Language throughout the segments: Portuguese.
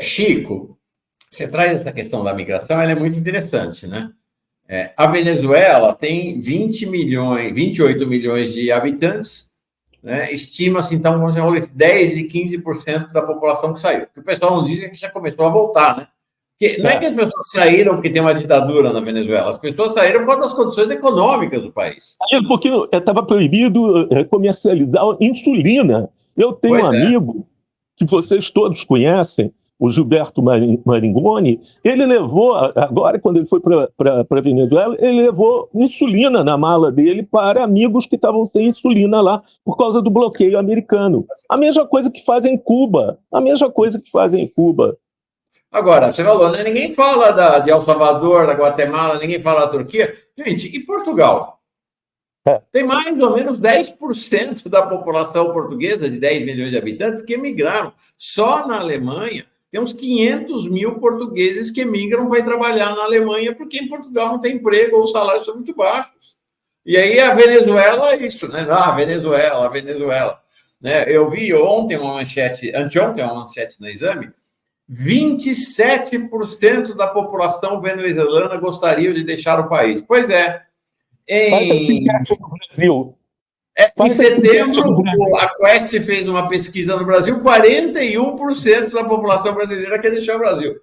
Chico, você traz essa questão da migração, ela é muito interessante, né? A Venezuela tem 28 milhões de habitantes, né? Estima-se, então, 10 e 15% da população que saiu. O que o pessoal não diz é que já começou a voltar, né? Porque não é que as pessoas saíram porque tem uma ditadura na Venezuela, as pessoas saíram por causa das condições econômicas do país. Porque estava proibido comercializar insulina. Eu tenho um amigo que vocês todos conhecem, o Gilberto Maringoni. Ele levou, agora quando ele foi para a Venezuela, ele levou insulina na mala dele para amigos que estavam sem insulina lá por causa do bloqueio americano. A mesma coisa que fazem em Cuba. Agora, você falou, né? Ninguém fala de El Salvador, da Guatemala, ninguém fala da Turquia. Gente, e Portugal? Tem mais ou menos 10% da população portuguesa, de 10 milhões de habitantes, que emigraram. Só na Alemanha, tem uns 500 mil portugueses que emigram para ir trabalhar na Alemanha, porque em Portugal não tem emprego ou os salários são muito baixos. E aí a Venezuela é isso, né? A Venezuela. Né? Eu vi anteontem uma manchete no Exame, 27% da população venezuelana gostaria de deixar o país. Pois é. Em setembro, a Quest fez uma pesquisa no Brasil, 41% da população brasileira quer deixar o Brasil.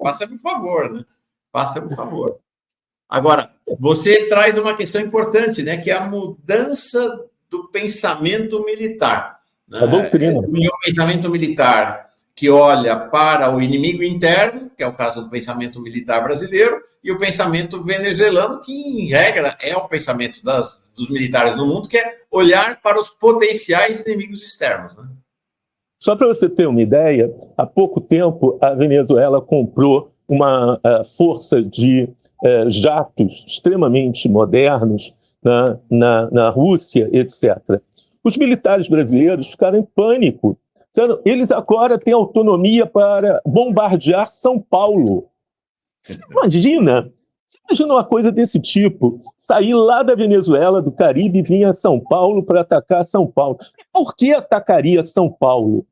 Faça por favor, né? Faça por favor. Agora, você traz uma questão importante, né? Que é a mudança do pensamento militar. Né? A doutrina. O pensamento militar que olha para o inimigo interno, que é o caso do pensamento militar brasileiro, e o pensamento venezuelano, que, em regra, é o pensamento dos militares no mundo, que é olhar para os potenciais inimigos externos. Né? Só para você ter uma ideia, há pouco tempo a Venezuela comprou uma força de jatos extremamente modernos na Rússia, etc. Os militares brasileiros ficaram em pânico. Eles agora têm autonomia para bombardear São Paulo. Você imagina uma coisa desse tipo? Sair lá da Venezuela, do Caribe, e vir a São Paulo para atacar São Paulo. Por que atacaria São Paulo?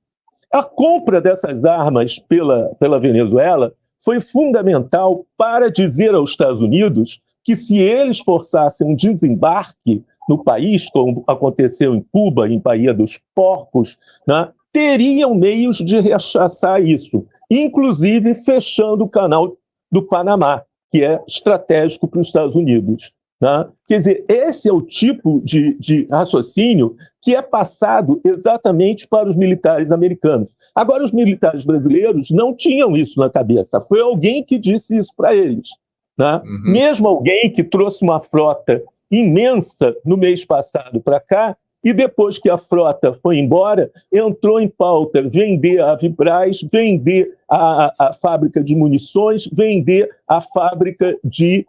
A compra dessas armas pela Venezuela foi fundamental para dizer aos Estados Unidos que, se eles forçassem um desembarque no país, como aconteceu em Cuba, em Baía dos Porcos, né, teriam meios de rechaçar isso, inclusive fechando o canal do Panamá, que é estratégico para os Estados Unidos. Né? Quer dizer, esse é o tipo de raciocínio que é passado exatamente para os militares americanos. Agora, os militares brasileiros não tinham isso na cabeça. Foi alguém que disse isso para eles. Né? Uhum. Mesmo alguém que trouxe uma frota imensa no mês passado para cá, e depois que a frota foi embora, entrou em pauta vender a Vibraz, vender a fábrica de munições, vender a fábrica de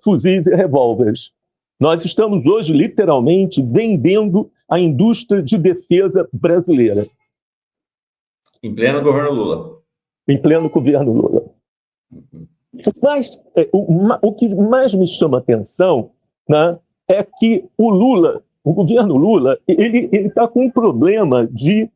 fuzis e revólveres. Nós estamos hoje, literalmente, vendendo a indústria de defesa brasileira. Em pleno governo Lula. Em pleno governo Lula. Mas o que mais me chama a atenção, né, é que o governo Lula, ele está com um problema de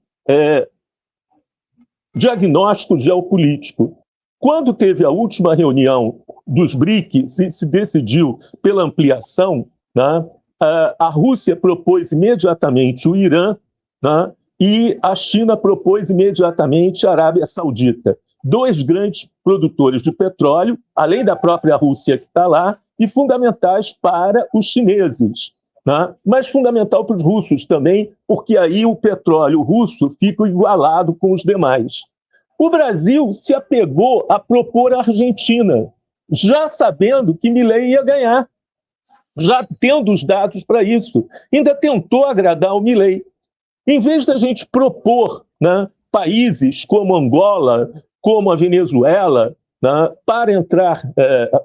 diagnóstico geopolítico. Quando teve a última reunião dos BRIC, se decidiu pela ampliação, né, a Rússia propôs imediatamente o Irã, né, e a China propôs imediatamente a Arábia Saudita. Dois grandes produtores de petróleo, além da própria Rússia que está lá, e fundamentais para os chineses. Né? Mas fundamental para os russos também, porque aí o petróleo russo fica igualado com os demais. O Brasil se apegou a propor a Argentina, já sabendo que Milei ia ganhar, já tendo os dados para isso. Ainda tentou agradar o Milei. Em vez da gente propor, né, países como Angola, como a Venezuela, né, para entrar,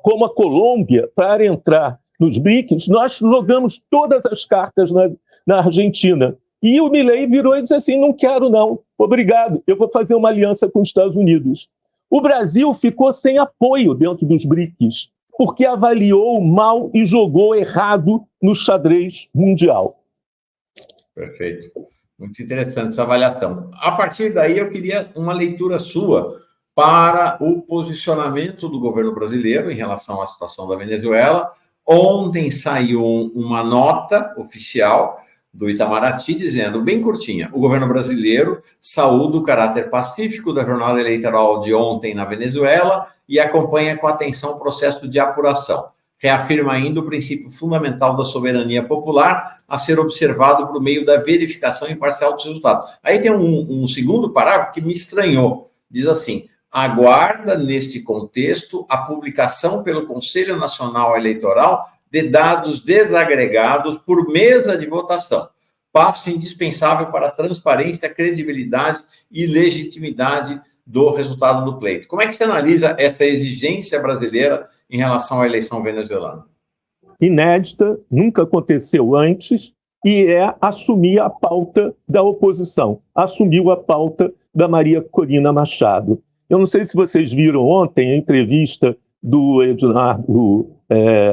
como a Colômbia, para entrar nos BRICS, nós jogamos todas as cartas na Argentina. E o Milei virou e disse assim, não quero não, obrigado, eu vou fazer uma aliança com os Estados Unidos. O Brasil ficou sem apoio dentro dos BRICS, porque avaliou mal e jogou errado no xadrez mundial. Perfeito. Muito interessante essa avaliação. A partir daí, eu queria uma leitura sua para o posicionamento do governo brasileiro em relação à situação da Venezuela. Ontem saiu uma nota oficial do Itamaraty dizendo, bem curtinha, o governo brasileiro saúda o caráter pacífico da jornada eleitoral de ontem na Venezuela e acompanha com atenção o processo de apuração. Reafirma ainda o princípio fundamental da soberania popular a ser observado por meio da verificação imparcial dos resultados. Aí tem um segundo parágrafo que me estranhou. Diz assim, aguarda, neste contexto, a publicação pelo Conselho Nacional Eleitoral de dados desagregados por mesa de votação. Passo indispensável para a transparência, credibilidade e legitimidade do resultado do pleito. Como é que você analisa essa exigência brasileira em relação à eleição venezuelana? Inédita, nunca aconteceu antes, e é assumir a pauta da oposição. Assumiu a pauta da Maria Corina Machado. Eu não sei se vocês viram ontem a entrevista do Eduardo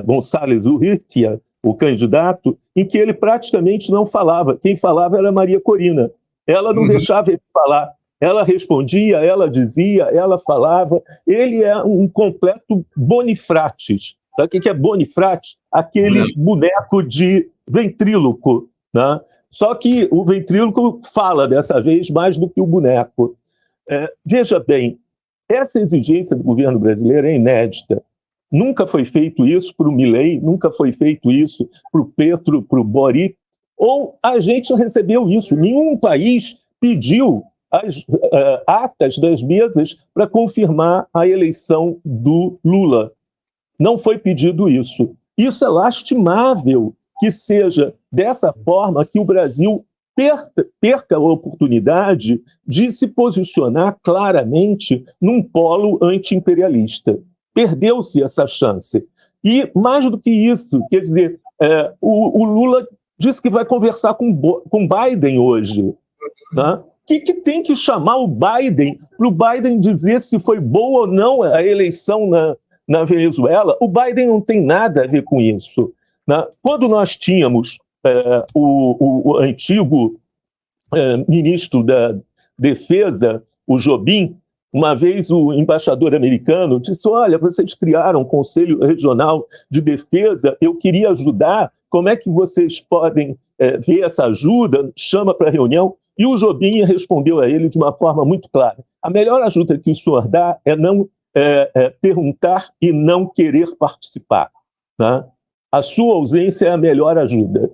Gonçalves Urrutia, o candidato, em que ele praticamente não falava. Quem falava era a Maria Corina. Ela não deixava ele falar. Ela respondia, ela dizia, ela falava. Ele é um completo bonifrates. Sabe o que é bonifrates? Aquele boneco de ventríloco, né? Só que o ventríloco fala dessa vez mais do que o boneco. Veja bem, essa exigência do governo brasileiro é inédita. Nunca foi feito isso para o Milei, nunca foi feito isso para o Petro, para o Boric, ou a gente recebeu isso. Nenhum país pediu as atas das mesas para confirmar a eleição do Lula. Não foi pedido isso. Isso é lastimável que seja dessa forma que o Brasil perca a oportunidade de se posicionar claramente num polo anti-imperialista. Perdeu-se essa chance. E, mais do que isso, quer dizer, o Lula disse que vai conversar com Biden hoje. Né? Que tem que chamar o Biden para o Biden dizer se foi boa ou não a eleição na Venezuela? O Biden não tem nada a ver com isso. Né? Quando nós tínhamos o antigo ministro da Defesa, o Jobim, uma vez o embaixador americano disse, olha, vocês criaram um Conselho Regional de Defesa, eu queria ajudar, como é que vocês podem ver essa ajuda? Chama para reunião. E o Jobim respondeu a ele de uma forma muito clara, a melhor ajuda que o senhor dá é não perguntar e não querer participar. Né? A sua ausência é a melhor ajuda.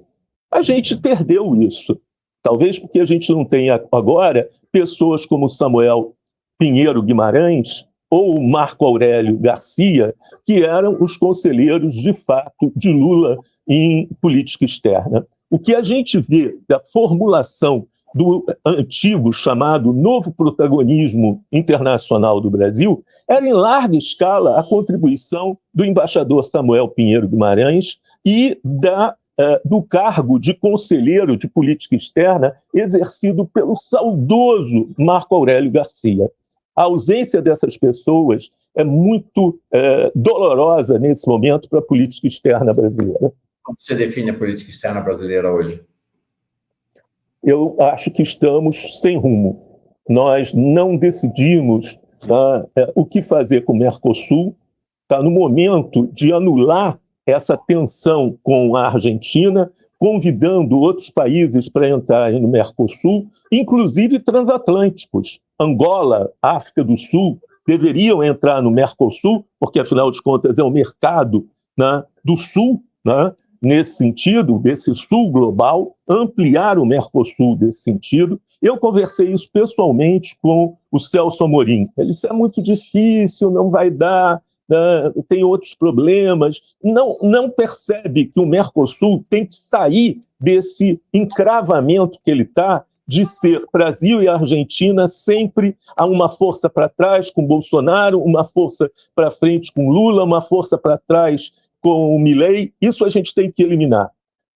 A gente perdeu isso. Talvez porque a gente não tenha agora pessoas como Samuel Pinheiro Guimarães ou Marco Aurélio Garcia, que eram os conselheiros, de fato, de Lula em política externa. O que a gente vê da formulação do antigo chamado novo protagonismo internacional do Brasil era, em larga escala, a contribuição do embaixador Samuel Pinheiro Guimarães e do cargo de conselheiro de política externa exercido pelo saudoso Marco Aurélio Garcia. A ausência dessas pessoas é muito dolorosa nesse momento para a política externa brasileira. Como você define a política externa brasileira hoje? Eu acho que estamos sem rumo. Nós não decidimos o que fazer com o Mercosul. Está no momento de anular essa tensão com a Argentina, convidando outros países para entrarem no Mercosul, inclusive transatlânticos. Angola, África do Sul, deveriam entrar no Mercosul, porque, afinal de contas, é um mercado do Sul, nesse sentido, desse Sul global, ampliar o Mercosul desse sentido. Eu conversei isso pessoalmente com o Celso Amorim. Ele disse, é muito difícil, não vai dar, tem outros problemas. Não percebe que o Mercosul tem que sair desse encravamento que ele está, de ser Brasil e Argentina sempre há uma força para trás com Bolsonaro, uma força para frente com Lula, uma força para trás com o Milei. Isso a gente tem que eliminar.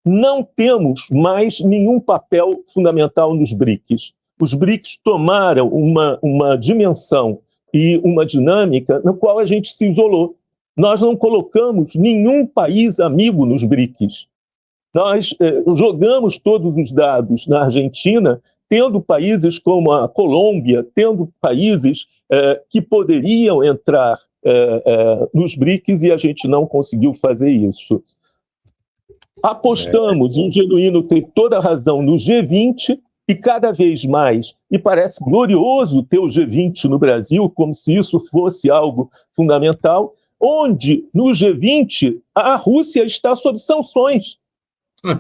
Não temos mais nenhum papel fundamental nos BRICS. Os BRICS tomaram uma dimensão e uma dinâmica na qual a gente se isolou. Nós não colocamos nenhum país amigo nos BRICS. Nós jogamos todos os dados na Argentina, tendo países como a Colômbia, tendo países que poderiam entrar nos BRICS, e a gente não conseguiu fazer isso. Apostamos, e o Genuíno tem toda a razão, no G20, e cada vez mais, e parece glorioso ter o G20 no Brasil, como se isso fosse algo fundamental, onde no G20 a Rússia está sob sanções.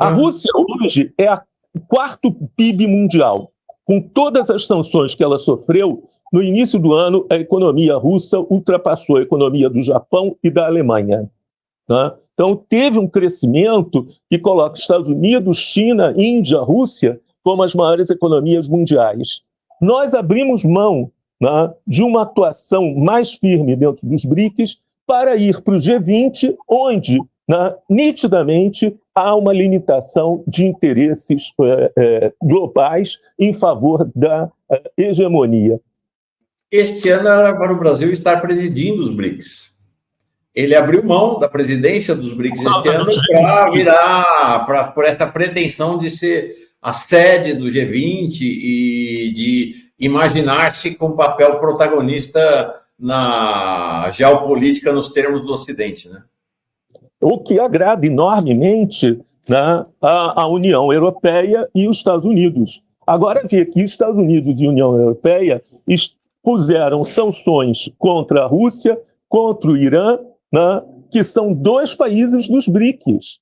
A Rússia hoje é o quarto PIB mundial. Com todas as sanções que ela sofreu, no início do ano, a economia russa ultrapassou a economia do Japão e da Alemanha, né? Então, teve um crescimento que coloca Estados Unidos, China, Índia, Rússia como as maiores economias mundiais. Nós abrimos mão, né, de uma atuação mais firme dentro dos BRICS para ir para o G20, onde, né, nitidamente há uma limitação de interesses globais em favor da hegemonia. Este ano era para o Brasil estar presidindo os BRICS. Ele abriu mão da presidência dos BRICS este ano para virar, por essa pretensão de ser a sede do G20 e de imaginar-se com um papel protagonista na geopolítica nos termos do Ocidente, né? O que agrada enormemente, né, a União Europeia e os Estados Unidos. Agora, vê que os Estados Unidos e a União Europeia puseram sanções contra a Rússia, contra o Irã, né, que são dois países dos BRICS.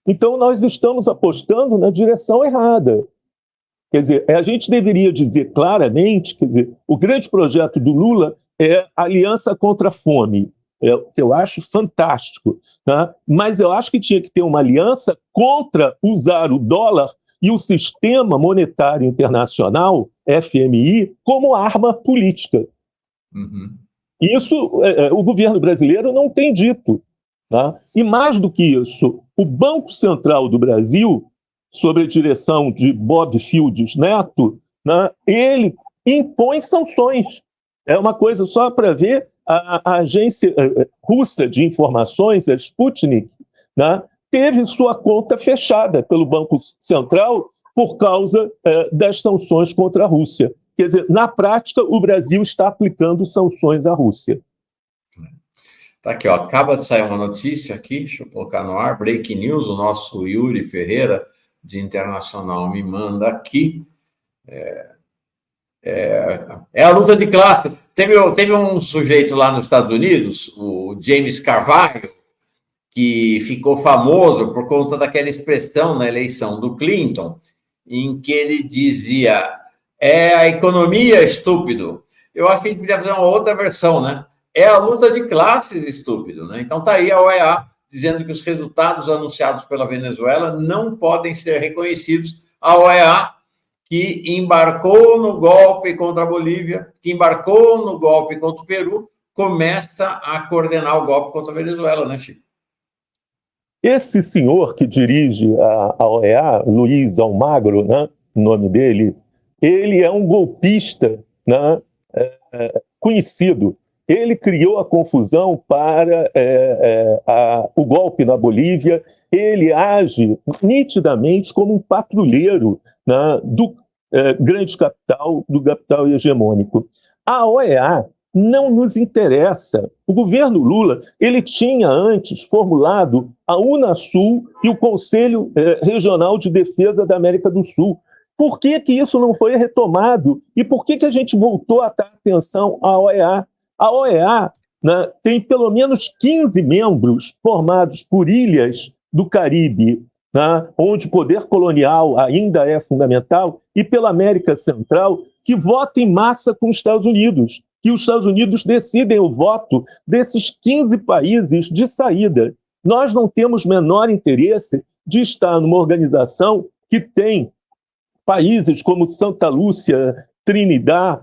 Então, nós estamos apostando na direção errada. Quer dizer, a gente deveria dizer claramente, quer dizer, o grande projeto do Lula é a Aliança contra a Fome, que eu acho fantástico, né? Mas eu acho que tinha que ter uma aliança contra usar o dólar e o Sistema Monetário Internacional, FMI, como arma política. Uhum. Isso o governo brasileiro não tem dito, tá? E mais do que isso, o Banco Central do Brasil, sob a direção de Bob Fields Neto, né, ele impõe sanções. É uma coisa só para ver a agência russa de informações, a Sputnik, né, teve sua conta fechada pelo Banco Central por causa das sanções contra a Rússia. Quer dizer, na prática, o Brasil está aplicando sanções à Rússia. Tá aqui, ó, acaba de sair uma notícia aqui, deixa eu colocar no ar, Breaking News, o nosso Yuri Ferreira, de Internacional, me manda aqui. É a luta de classe. Teve um sujeito lá nos Estados Unidos, o James Carvajal, que ficou famoso por conta daquela expressão na eleição do Clinton, em que ele dizia: é a economia, estúpido. Eu acho que a gente podia fazer uma outra versão, né? É a luta de classes, estúpido, né? Então tá aí a OEA dizendo que os resultados anunciados pela Venezuela não podem ser reconhecidos. A OEA, que embarcou no golpe contra a Bolívia, que embarcou no golpe contra o Peru, começa a coordenar o golpe contra a Venezuela, né, Chico? Esse senhor que dirige a OEA, Luiz Almagro, né, o nome dele, ele é um golpista, né, conhecido. Ele criou a confusão para o golpe na Bolívia. Ele age nitidamente como um patrulheiro, né, do grande capital, do capital hegemônico. A OEA não nos interessa. O governo Lula, ele tinha antes formulado a Unasul e o Conselho Regional de Defesa da América do Sul. Por que isso não foi retomado? E por que a gente voltou a dar atenção à OEA? A OEA, né, tem pelo menos 15 membros formados por ilhas do Caribe, né, onde o poder colonial ainda é fundamental, e pela América Central, que votam em massa com os Estados Unidos, que os Estados Unidos decidem o voto desses 15 países de saída. Nós não temos menor interesse de estar numa organização que tem países como Santa Lúcia, Trinidad,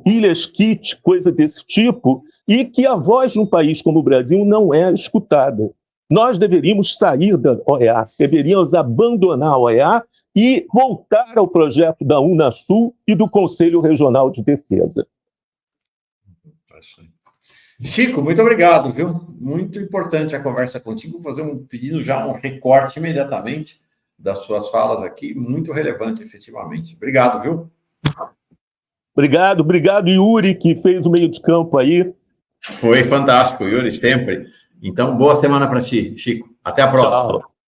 Ilhas Kitty, coisa desse tipo, e que a voz de um país como o Brasil não é escutada. Nós deveríamos sair da OEA, deveríamos abandonar a OEA e voltar ao projeto da Unasul e do Conselho Regional de Defesa. Chico, muito obrigado, viu? Muito importante a conversa contigo. Vou pedindo já um recorte imediatamente das suas falas aqui, muito relevante, efetivamente. Obrigado, viu? Obrigado, Yuri, que fez o meio de campo aí. Foi fantástico, Yuri, sempre. Então, boa semana para ti, Chico. Até a próxima. Tchau.